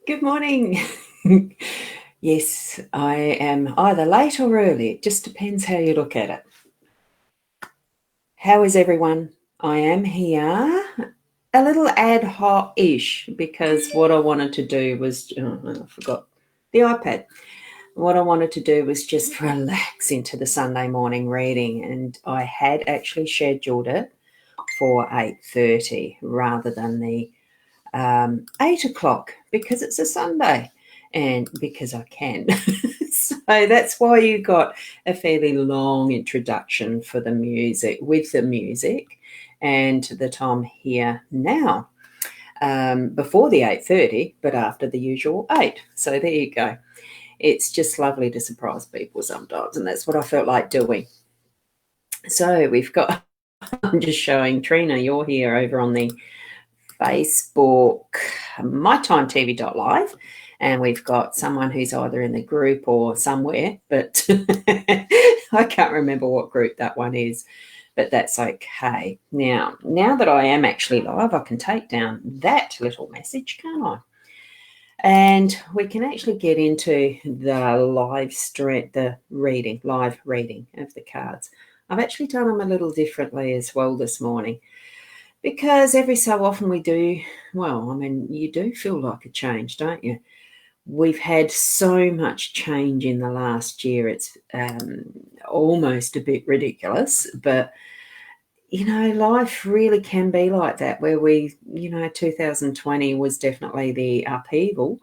Good morning. Yes, I am either late or early. It just depends how you look at it. How is everyone? I am here a little ad hoc-ish because what I wanted to do was, I forgot the iPad. What I wanted to do was just relax into the Sunday morning reading, and I had actually scheduled it for 8:30 rather than the 8 o'clock because it's a Sunday and because I can. So that's why you got a fairly long introduction for the music, with the music and the time here now, before the 8:30, but after the usual 8. So there you go. It's just lovely to surprise people sometimes, and that's what I felt like doing. So we've got, I'm just showing Trina, you're here over on the Facebook, mytimetv.live, and we've got someone who's either in the group or somewhere, but I can't remember what group that one is, but that's okay. Now that I am actually live, I can take down that little message, can't I? And we can actually get into the live stream, the live reading of the cards. I've actually done them a little differently as well this morning, because every so often we do, well, I mean, you do feel like a change, don't you? We've had so much change in the last year. It's almost a bit ridiculous, but, life really can be like that, where 2020 was definitely the upheaval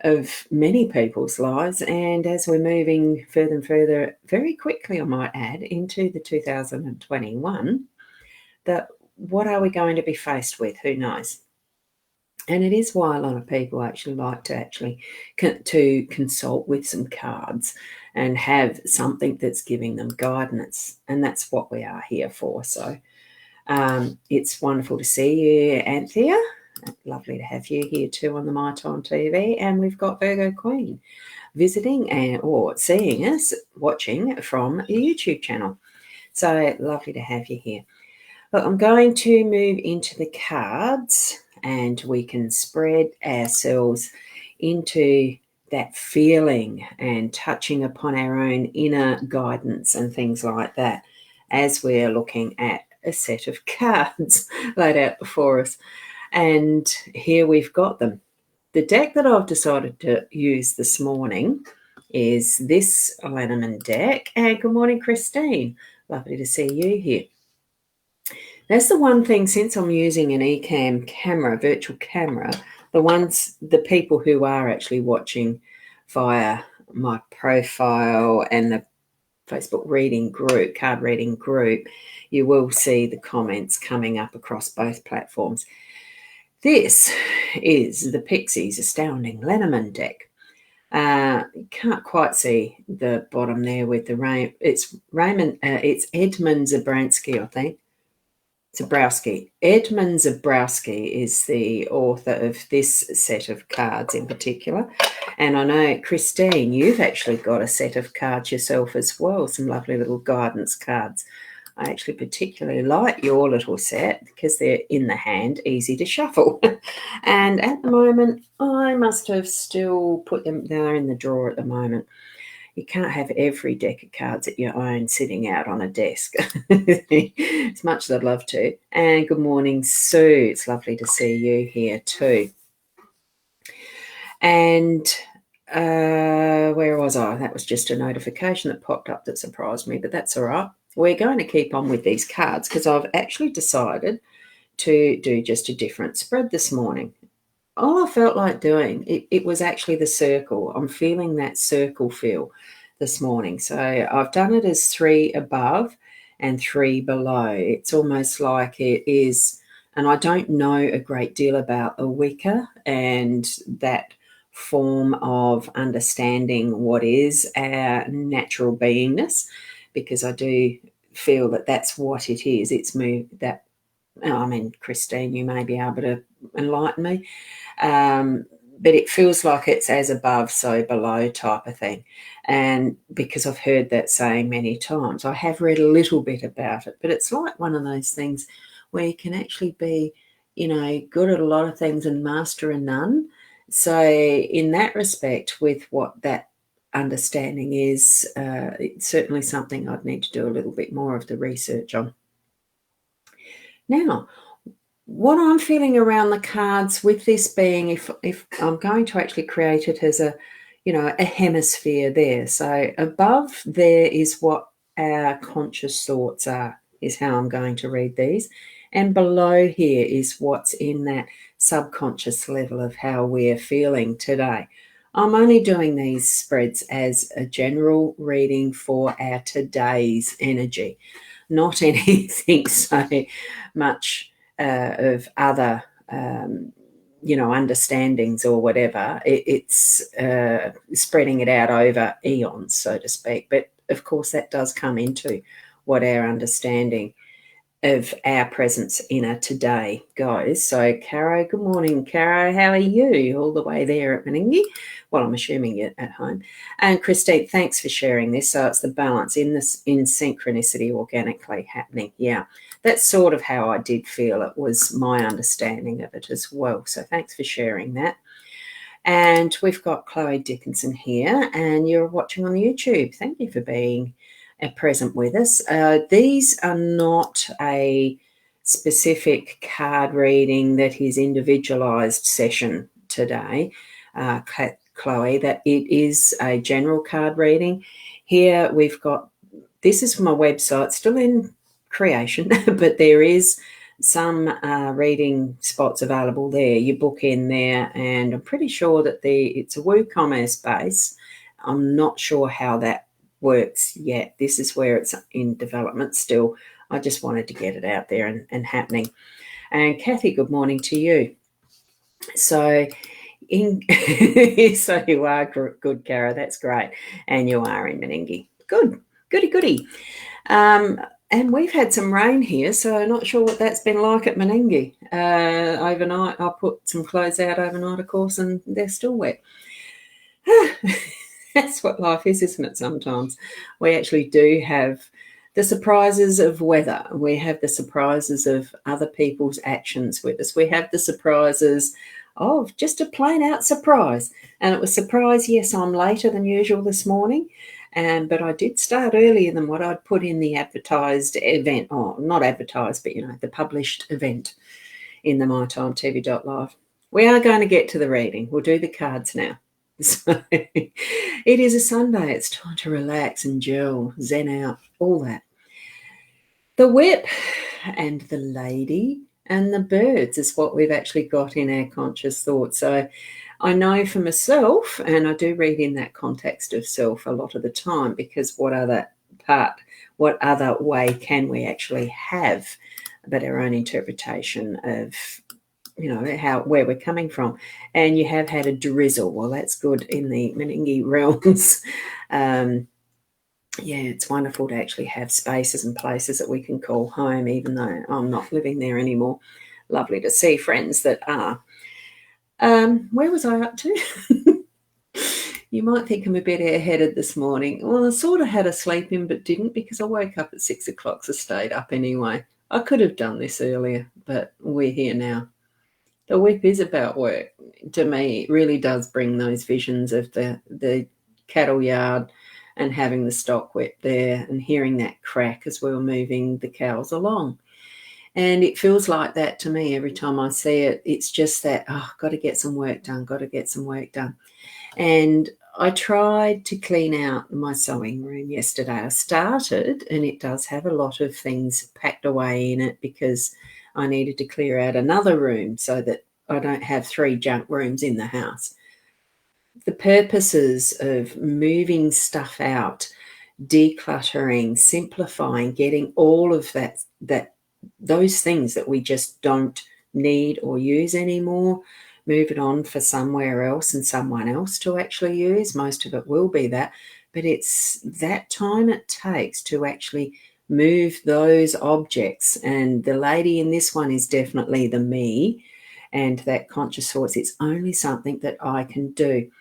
of many people's lives. And as we're moving further and further, very quickly, I might add, into the 2021, that what are we going to be faced with? Who knows? And it is why a lot of people actually like to consult with some cards and have something that's giving them guidance. And that's what we are here for. So it's wonderful to see you, Anthea. Lovely to have you here too on the My Time TV. And we've got Virgo Queen visiting or seeing us, watching from the YouTube channel. So lovely to have you here. But I'm going to move into the cards, and we can spread ourselves into that feeling and touching upon our own inner guidance and things like that as we're looking at a set of cards laid out before us. And here we've got them. The deck that I've decided to use this morning is this Lenormand deck. And good morning, Christine. Lovely to see you here. That's the one thing, since I'm using an eCam camera, virtual camera, the people who are actually watching via my profile and the Facebook reading group, card reading group, you will see the comments coming up across both platforms. This is the Pixies Astounding Lenormand deck. You can't quite see the bottom there with the rain. It's Edmund Zabransky, I think. Zabrowski. Edmund Zabrowski is the author of this set of cards in particular. And I know, Christine, you've actually got a set of cards yourself as well, some lovely little guidance cards. I actually particularly like your little set because they're in the hand, easy to shuffle. And at the moment, I must have still put them there in the drawer at the moment. you can't have every deck of cards that you own sitting out on a desk. As much as I'd love to. And good morning, Sue. It's lovely to see you here too. And where was I? That was just a notification that popped up that surprised me, but that's all right. We're going to keep on with these cards because I've actually decided to do just a different spread this morning. All I felt like doing, it was actually the circle. I'm feeling that circle feel this morning. So I've done it as 3 above and 3 below. It's almost like it is, and I don't know a great deal about a Wicca and that form of understanding what is our natural beingness, because I do feel that that's what it is. It's me that, I mean, Christine, you may be able to enlighten me. But it feels like it's as above, so below type of thing. And because I've heard that saying many times, I have read a little bit about it, but it's like one of those things where you can actually be, good at a lot of things and master a none. So in that respect, with what that understanding is, it's certainly something I'd need to do a little bit more of the research on. Now, what I'm feeling around the cards with this being, if I'm going to actually create it as a hemisphere there. So above there is what our conscious thoughts are, is how I'm going to read these. And below here is what's in that subconscious level of how we're feeling today. I'm only doing these spreads as a general reading for our today's energy, not anything so much of other understandings or whatever. It's spreading it out over eons, so to speak. But of course that does come into what our understanding of our presence in a today goes. So Caro, good morning, Caro. How are you? All the way there at Meningie? Well, I'm assuming you're at home. And Christine, thanks for sharing this. So it's the balance in synchronicity organically happening. Yeah, that's sort of how I did feel. It was my understanding of it as well. So thanks for sharing that. And we've got Chloe Dickinson here, and you're watching on YouTube. Thank you for being present with us. These are not a specific card reading that is individualized session today, Chloe, that it is a general card reading. Here we've got, this is from my website, still in creation, but there is some reading spots available there. You book in there, and I'm pretty sure that it's a WooCommerce base. I'm not sure how that works yet. This is where it's in development still. I just wanted to get it out there and happening. And Kathy, good morning to you. So so you are good, Cara. That's great. And you are in Meningie. Good. Goody. And we've had some rain here, so not sure what that's been like at Meningie. Overnight, I put some clothes out overnight, of course, and they're still wet. That's what life is, isn't it? Sometimes we actually do have the surprises of weather. We have the surprises of other people's actions with us. We have the surprises of just a plain out surprise. And it was surprise, yes, I'm later than usual this morning. But I did start earlier than what I'd put in the advertised event. Oh, not advertised, but, the published event in the mytimetv.live. We are going to get to the reading. We'll do the cards now. So it is a Sunday. It's time to relax and gel, zen out, all that. The whip and the lady and the birds is what we've actually got in our conscious thought. So I know for myself, and I do read in that context of self a lot of the time, because what other way can we actually have but our own interpretation of where we're coming from. And you have had a drizzle. Well, that's good in the Meningie realms. It's wonderful to actually have spaces and places that we can call home, even though I'm not living there anymore. Lovely to see friends that are. Where was I up to? You might think I'm a bit airheaded this morning. Well, I sort of had a sleep in, but didn't, because I woke up at 6 o'clock, so stayed up anyway. I could have done this earlier, but we're here now. The whip is about work. To me, it really does bring those visions of the cattle yard, and having the stock whip there and hearing that crack as we were moving the cows along. And it feels like that to me every time I see it. It's just that, oh, got to get some work done, got to get some work done. And I tried to clean out my sewing room yesterday. I started, and it does have a lot of things packed away in it because I needed to clear out another room so that I don't have 3 junk rooms in the house. The purposes of moving stuff out, decluttering, simplifying, getting all of those things that we just don't need or use anymore, move it on for somewhere else and someone else to actually use. Most of it will be that, but it's that time it takes to actually move those objects. And the lady in this one is definitely the me, and that conscious thoughts, it's only something that I can do.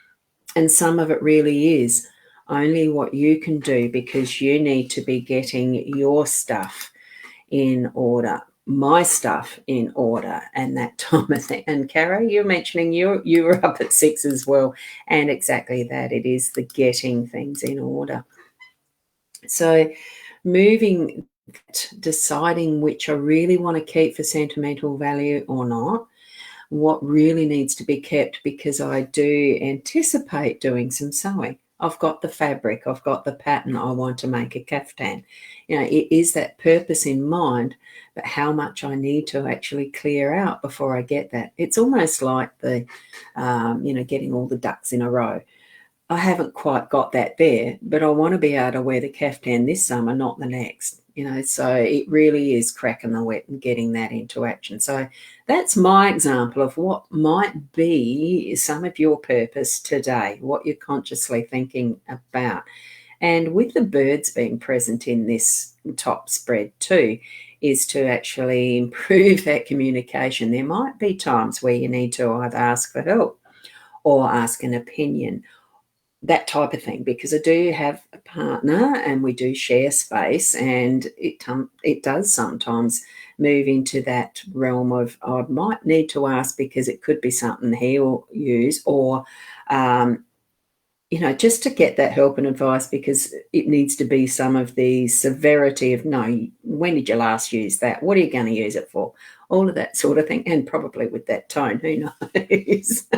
And some of it really is only what you can do, because you need to be getting your stuff in order, my stuff in order, and that time of thing. And Caro, you're mentioning you were up at 6 as well, and exactly that. It is the getting things in order. So moving, deciding which I really want to keep for sentimental value or not, what really needs to be kept because I do anticipate doing some sewing. I've got the fabric, I've got the pattern, I want to make a caftan. It is that purpose in mind, but how much I need to actually clear out before I get that. It's almost like the, getting all the ducks in a row. I haven't quite got that there, but I want to be able to wear the caftan this summer, not the next. So it really is cracking the whip and getting that into action. So that's my example of what might be some of your purpose today, what you're consciously thinking about. And with the birds being present in this top spread too, is to actually improve that communication. There might be times where you need to either ask for help or ask an opinion, that type of thing, because I do have a partner and we do share space, and it does sometimes move into that realm of I might need to ask because it could be something he'll use, or just to get that help and advice, because it needs to be some of the severity of, no, when did you last use that? What are you going to use it for? All of that sort of thing, and probably with that tone, who knows?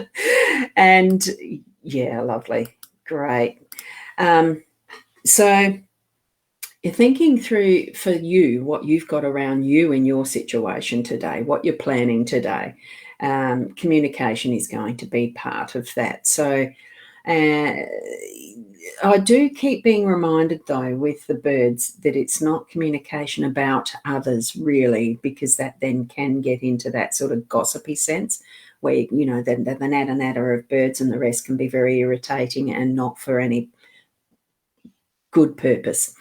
And yeah, lovely. Great. So you're thinking through for you what you've got around you in your situation today, what you're planning today. Communication is going to be part of that. So I do keep being reminded, though, with the birds, that it's not communication about others, really, because that then can get into that sort of gossipy sense where, the natter of birds and the rest can be very irritating and not for any good purpose.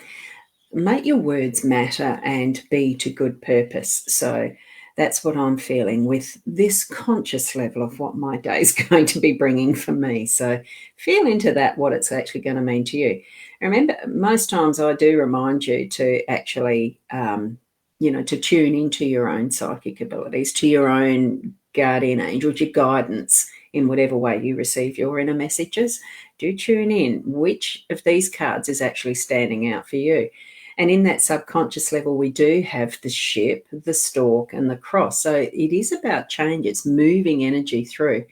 Make your words matter and be to good purpose. So that's what I'm feeling with this conscious level of what my day is going to be bringing for me. So feel into that, what it's actually going to mean to you. Remember, most times I do remind you to actually, to tune into your own psychic abilities, to your own guardian angels, your guidance in whatever way you receive your inner messages. Do tune in. Which of these cards is actually standing out for you? And in that subconscious level, we do have the ship, the stork, and the cross. So it is about change. It's moving energy through,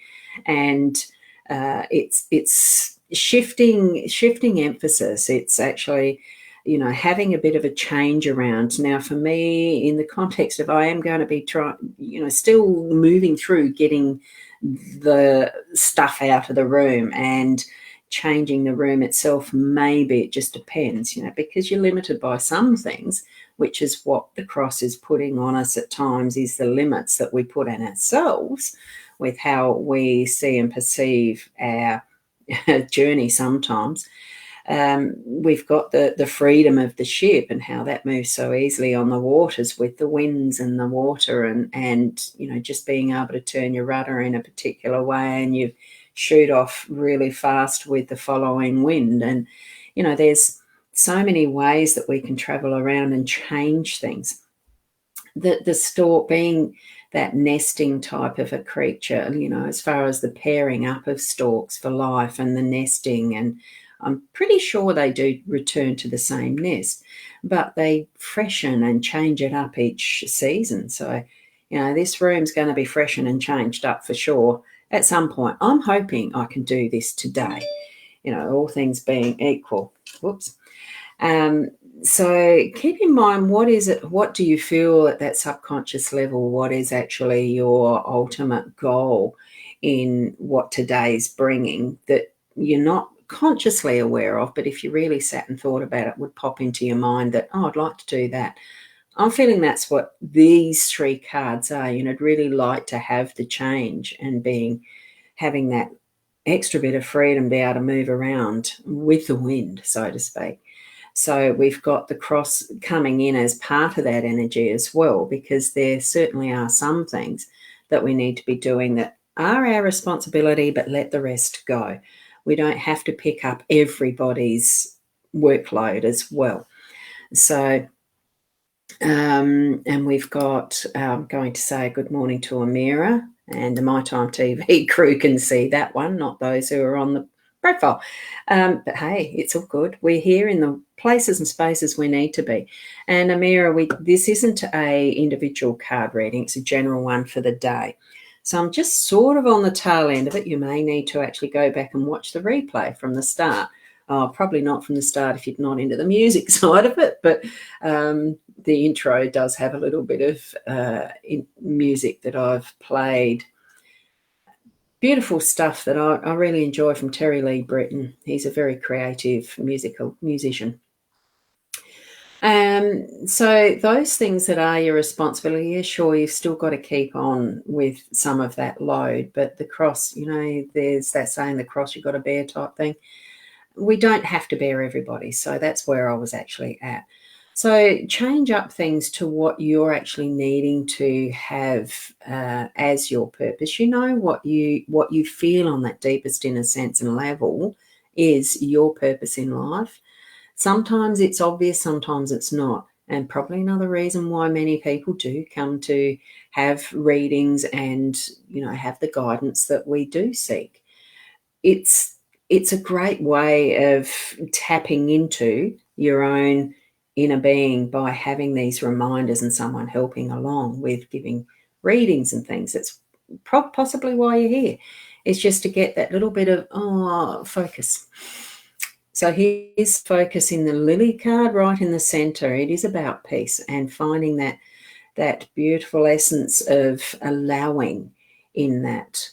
and it's shifting emphasis. It's actually, having a bit of a change around. Now, for me, in the context of I am going to be still moving through getting the stuff out of the room and changing the room itself. Maybe it just depends, because you're limited by some things, which is what the cross is putting on us at times, is the limits that we put on ourselves with how we see and perceive our journey sometimes. We've got the freedom of the ship and how that moves so easily on the waters with the winds and the water, and just being able to turn your rudder in a particular way and you shoot off really fast with the following wind. And there's so many ways that we can travel around and change things. The stork being that nesting type of a creature, as far as the pairing up of storks for life and the nesting, and I'm pretty sure they do return to the same nest, but they freshen and change it up each season. So, this room's going to be freshened and changed up for sure at some point. I'm hoping I can do this today, all things being equal. Whoops. Um, so keep in mind, what do you feel at that subconscious level? What is actually your ultimate goal in what today's bringing that you're not consciously aware of, but if you really sat and thought about it, would pop into your mind that, oh, I'd like to do that. I'm feeling that's what these three cards are. I'd really like to have the change and having that extra bit of freedom, be able to move around with the wind, so to speak. So we've got the cross coming in as part of that energy as well, because there certainly are some things that we need to be doing that are our responsibility, but let the rest go. We don't have to pick up everybody's workload as well. So, and we've got, I'm going to say good morning to Amira, and the My Time TV crew can see that one, not those who are on the profile. But hey, it's all good. We're here in the places and spaces we need to be. And Amira, this isn't a individual card reading, it's a general one for the day. So I'm just sort of on the tail end of it. You may need to actually go back and watch the replay from the start. Probably not from the start if you're not into the music side of it, but the intro does have a little bit of music that I've played. Beautiful stuff that I really enjoy from Terry Lee Britton. He's a very creative musician. So those things that are your responsibility, yeah, sure, you've still got to keep on with some of that load, but the cross, there's that saying, the cross you've got to bear type thing. We don't have to bear everybody. So that's where I was actually at. So change up things to what you're actually needing to have as your purpose. What you feel on that deepest inner sense and level is your purpose in life. Sometimes it's obvious, sometimes it's not. And probably another reason why many people do come to have readings and, have the guidance that we do seek. It's a great way of tapping into your own inner being by having these reminders and someone helping along with giving readings and things. That's possibly why you're here. It's just to get that little bit of focus. So here's focus in the lily card right in the center. It is about peace and finding that beautiful essence of allowing in that.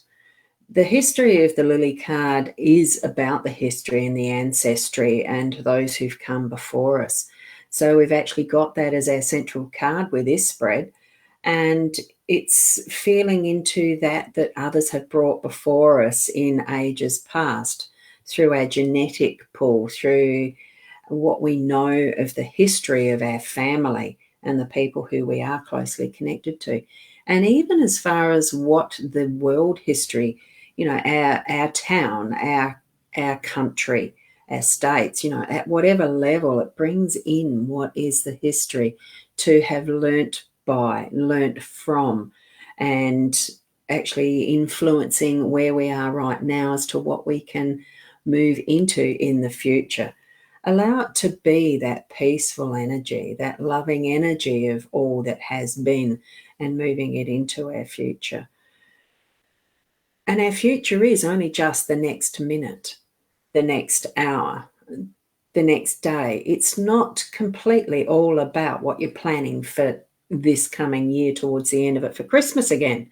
The history of the lily card is about the history and the ancestry and those who've come before us. So we've actually got that as our central card with this spread. And it's feeling into that others have brought before us in ages past through our genetic pool, through what we know of the history of our family and the people who we are closely connected to. And even as far as what the world history, our town, our country, our states, at whatever level, it brings in what is the history to have learnt from, and actually influencing where we are right now as to what we can move into in the future. Allow it to be that peaceful energy, that loving energy of all that has been, and moving it into our future. And our future is only just the next minute, the next hour, the next day. It's not completely all about what you're planning for this coming year towards the end of it for Christmas again,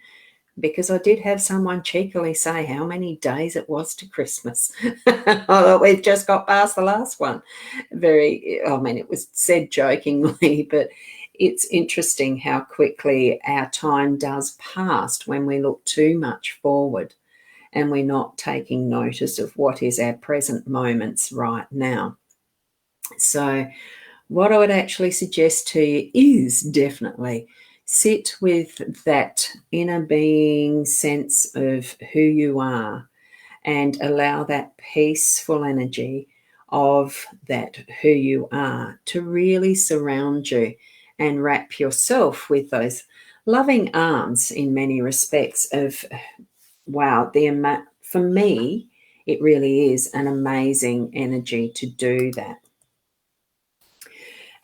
because I did have someone cheekily say how many days it was to Christmas. We've just got past the last one. It was said jokingly, but it's interesting how quickly our time does pass when we look too much forward and we're not taking notice of what is our present moments right now. So what I would actually suggest to you is definitely sit with that inner being sense of who you are and allow that peaceful energy of that who you are to really surround you and wrap yourself with those loving arms in many respects of, wow, for me, It really is an amazing energy to do that.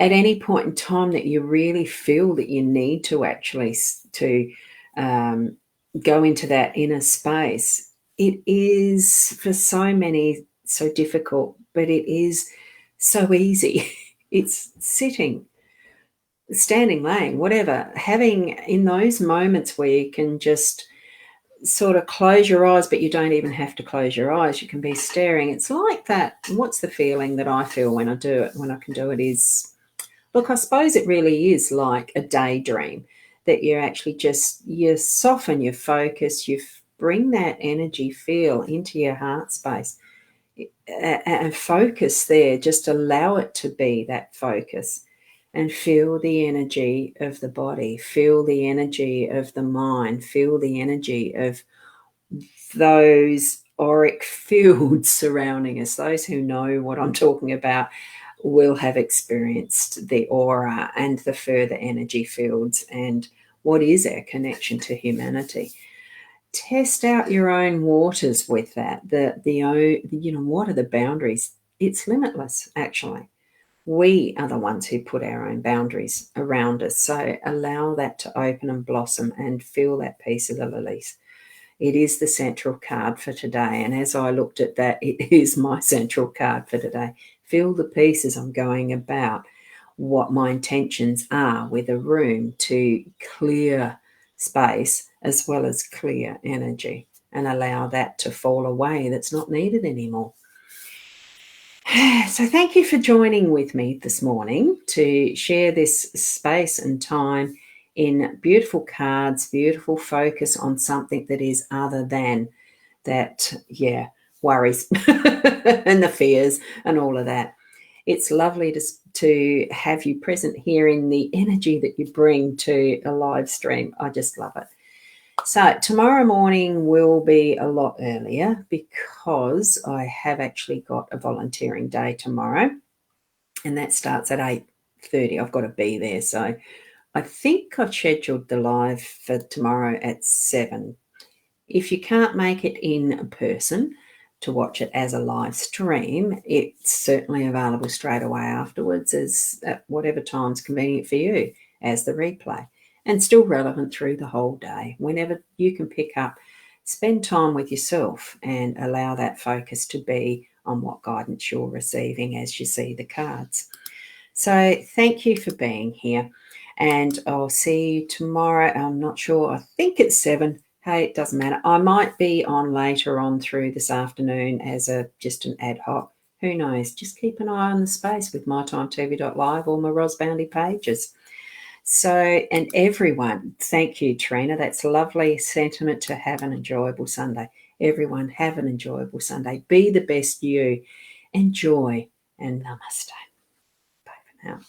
At any point in time that you really feel that you need to actually go into that inner space, it is for so many so difficult, but it is so easy. It's sitting, standing, laying, whatever, having in those moments where you can just sort of close your eyes, but you don't even have to close your eyes. You can be staring. It's like that. What's the feeling that I feel when I do it, when I can do it is, look, I suppose it really is like a daydream, that you actually just, you soften your focus, you bring that energy feel into your heart space and focus there. Just allow it to be that focus and feel the energy of the body, feel the energy of the mind, feel the energy of those auric fields surrounding us. Those who know what I'm talking about will have experienced the aura and the further energy fields and what is our connection to humanity. Test out your own waters with that. What are the boundaries? It's limitless, actually. We are the ones who put our own boundaries around us. So allow that to open and blossom and feel that peace of the lilies. It is the central card for today. And as I looked at that, it is my central card for today. Feel the peace as I'm going about what my intentions are with a room to clear space as well as clear energy and allow that to fall away that's not needed anymore. So thank you for joining with me this morning to share this space and time in beautiful cards, beautiful focus on something that is other than that, worries and the fears and all of that. It's lovely to have you present here in the energy that you bring to a live stream. I just love it. So tomorrow morning will be a lot earlier because I have actually got a volunteering day tomorrow, and that starts at 8:30. I've got to be there. So I think I've scheduled the live for tomorrow at 7. If you can't make it in person to watch it as a live stream, it's certainly available straight away afterwards as at whatever time's convenient for you as the replay, and still relevant through the whole day. Whenever you can pick up, spend time with yourself and allow that focus to be on what guidance you're receiving as you see the cards. So thank you for being here, and I'll see you tomorrow. I'm not sure. I think it's 7. Hey, it doesn't matter. I might be on later on through this afternoon as just an ad hoc. Who knows? Just keep an eye on the space with mytimetv.live or my Ros Bounty pages. So, and everyone, thank you, Trina. That's a lovely sentiment to have an enjoyable Sunday. Everyone, have an enjoyable Sunday. Be the best you. Enjoy and namaste. Bye for now.